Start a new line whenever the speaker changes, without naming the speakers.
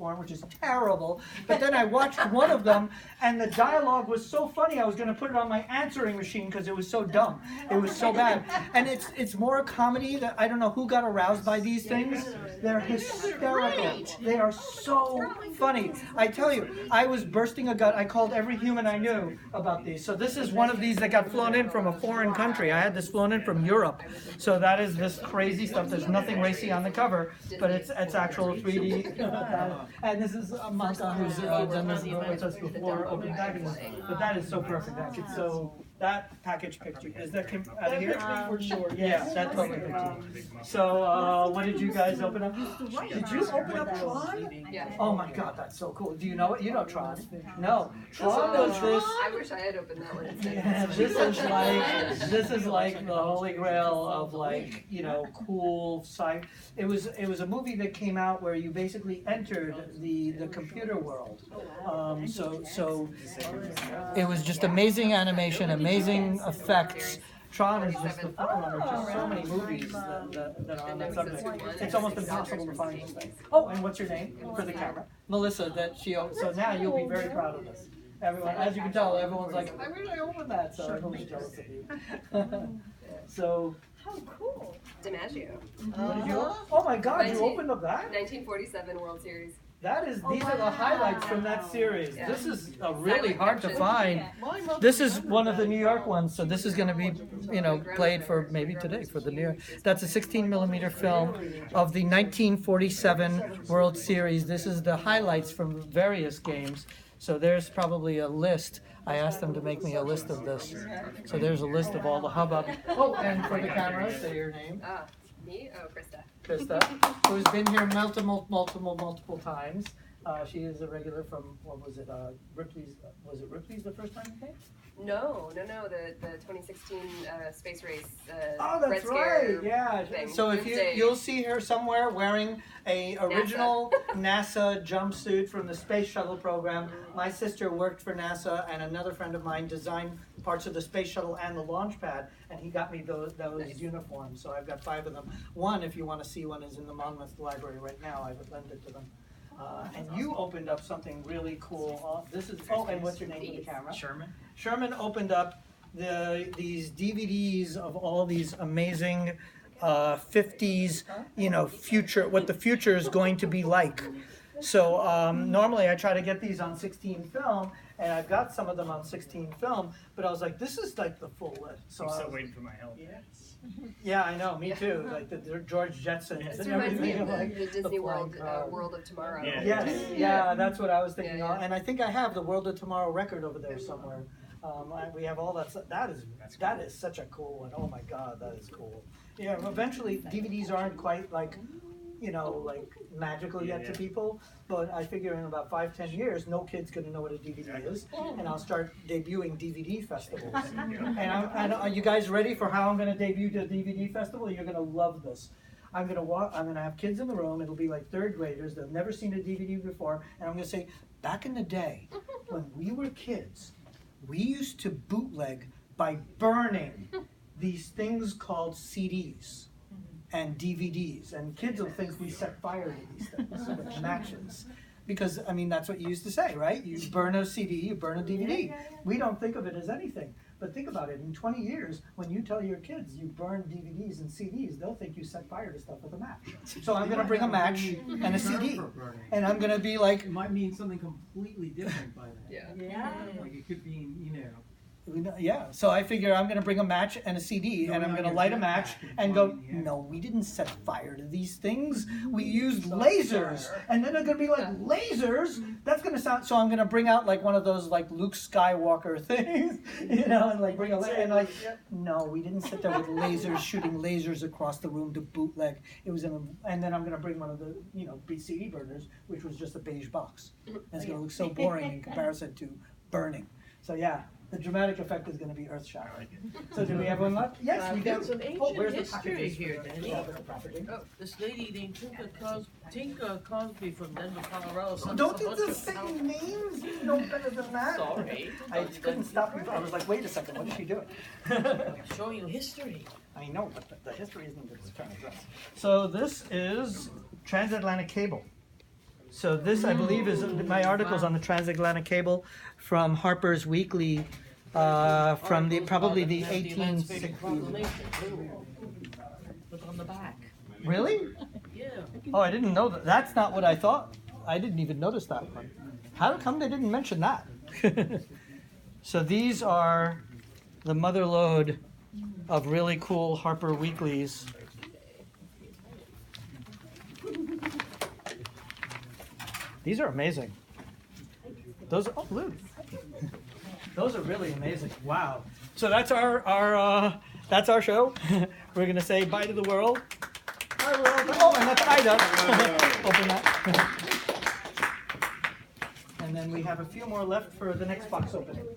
form, which is terrible. But then I watched one of them, and the dialogue was so funny, I was going to put it on my answering machine because it was so dumb. It was so bad. And it's more a comedy that I don't know who got aroused by these things. They're hysterical. They are so funny. I tell you, I was bursting a gut. I called every human I knew about these. So this is one of these that got flown in from a foreign country. I had this flown in from Europe. So that is this crazy stuff. There's nothing racy on the cover, but it's actual 3D. And this is Maka, who's done this with us before, open packages. But that is so perfect. It's so. That package picture, is that came out of here? For sure. Yeah, that totally picture. So, what did you guys open up? Did you open up Tron?
Yeah.
Oh my God, that's so cool. Do you know it? You know Tron? No. Tron was this.
I wish I had opened that one instead.
Yeah, this is like the holy grail of like, you know, cool sci. It was a movie that came out where you basically entered the computer world. So it was just amazing animation, amazing effects. Tron is just the forerunner to so many movies that are on that subject. It's almost impossible to find this thing. Oh, and what's your name for the camera? Melissa. So now you'll be very proud of this. Everyone, as you can tell, everyone's like, I wish I opened that. So everyone's jealous of you. So.
How cool. DiMaggio.
What did you? Oh my God, you opened up that?
1947 World Series.
These are the highlights from that series. Yeah. This is really hard to find. This is one of the New York ones, so this is going to be, you know, played for maybe today for the New York. That's a 16mm film of the 1947 World Series. This is the highlights from various games. So there's probably a list. I asked them to make me a list of this. So there's a list of all the hubbub. Oh, and for the camera, say your name.
Me? Oh, Krista.
Krista, who's been here multiple times. She is a regular from, what was it, Ripley's, was it Ripley's the first time you came?
No, the 2016 space race
oh, that's
Red
right,
Scare
yeah.
thing.
So if you'll see her somewhere wearing a original NASA jumpsuit from the space shuttle program. My sister worked for NASA, and another friend of mine designed parts of the space shuttle and the launch pad, and he got me those uniforms. So I've got 5 of them. One, if you want to see one, is in the Monmouth Library right now. I would lend it to them. And you opened up something really cool. This is, oh, and what's your name for the camera?
Sherman.
Sherman opened up these DVDs of all these amazing 50s, you know, what the future is going to be like. So normally I try to get these on 16 film, and I've got some of them on 16 film, but I was like, this is like the full list. So
I'm still waiting for my help.
Yeah, I know, me too. Like the George Jetsons
This
and
reminds me
everything.
of
Like
the Disney World
flying
World of Tomorrow.
Yeah.
Yes, yeah, that's what I was thinking.
Yeah.
And I think I have the World of Tomorrow record over there somewhere. We have all that stuff. That is such a cool one. Oh my God, that is cool. Yeah, eventually DVDs aren't quite like, you know, like magical yet to people, but I figure in about 5-10 years, no kid's gonna know what a DVD is, and I'll start debuting DVD festivals. And are you guys ready for how I'm gonna debut the DVD festival? You're gonna love this. I'm gonna have kids in the room. It'll be like 3rd graders. They've never seen a DVD before, and I'm gonna say, back in the day, when we were kids, we used to bootleg by burning these things called CDs and DVDs, and kids will think we set fire to these things with matches. Because, I mean, that's what you used to say, right? You burn a CD, you burn a DVD. We don't think of it as anything. But think about it, in 20 years, when you tell your kids you burn DVDs and CDs, they'll think you set fire to stuff with a match. So I'm gonna bring a match and a CD. And I'm gonna be like...
It might mean something completely different by then.
Yeah.
Like it could mean, you know...
Yeah, so I figure I'm gonna bring a match and a CD, and I'm gonna light a match and go, no, we didn't set fire to these things. We used lasers. And then they're gonna be like, lasers? That's gonna sound, so I'm gonna bring out like one of those like Luke Skywalker things, you know, and like bring a, and like, no, we didn't sit there with lasers, shooting lasers across the room to bootleg. It was and then I'm gonna bring one of the, you know, CD burners, which was just a beige box. And it's gonna look so boring in comparison to burning. So yeah. The dramatic effect is going to be earth-shattering. So do we have one left? Yes, we do.
Got some ancient
Where's the
history
packages
here,
for
Danny.
yeah, the packaging?
Oh, this lady named Tinka Cosby from Denver, Colorado.
Don't do the same names. You know better than that.
Sorry.
I couldn't stop you. I was like, wait a second, what is she doing?
Show you history.
I know, but the history isn't what it's trying to address. So this is Transatlantic Cable. So this, I believe, is my articles on the transatlantic cable from Harper's Weekly from probably the 1860s.
Look on the back.
Really?
Yeah.
Oh, I didn't know that. That's not what I thought. I didn't even notice that one. How come they didn't mention that? So these are the mother lode of really cool Harper Weeklies. These are amazing. Those are, oh, look. Those are really amazing. Wow. So that's our show. We're gonna say bye to the world. Bye world. Oh, and that's Ida. Open that. And then we have a few more left for the next box opening.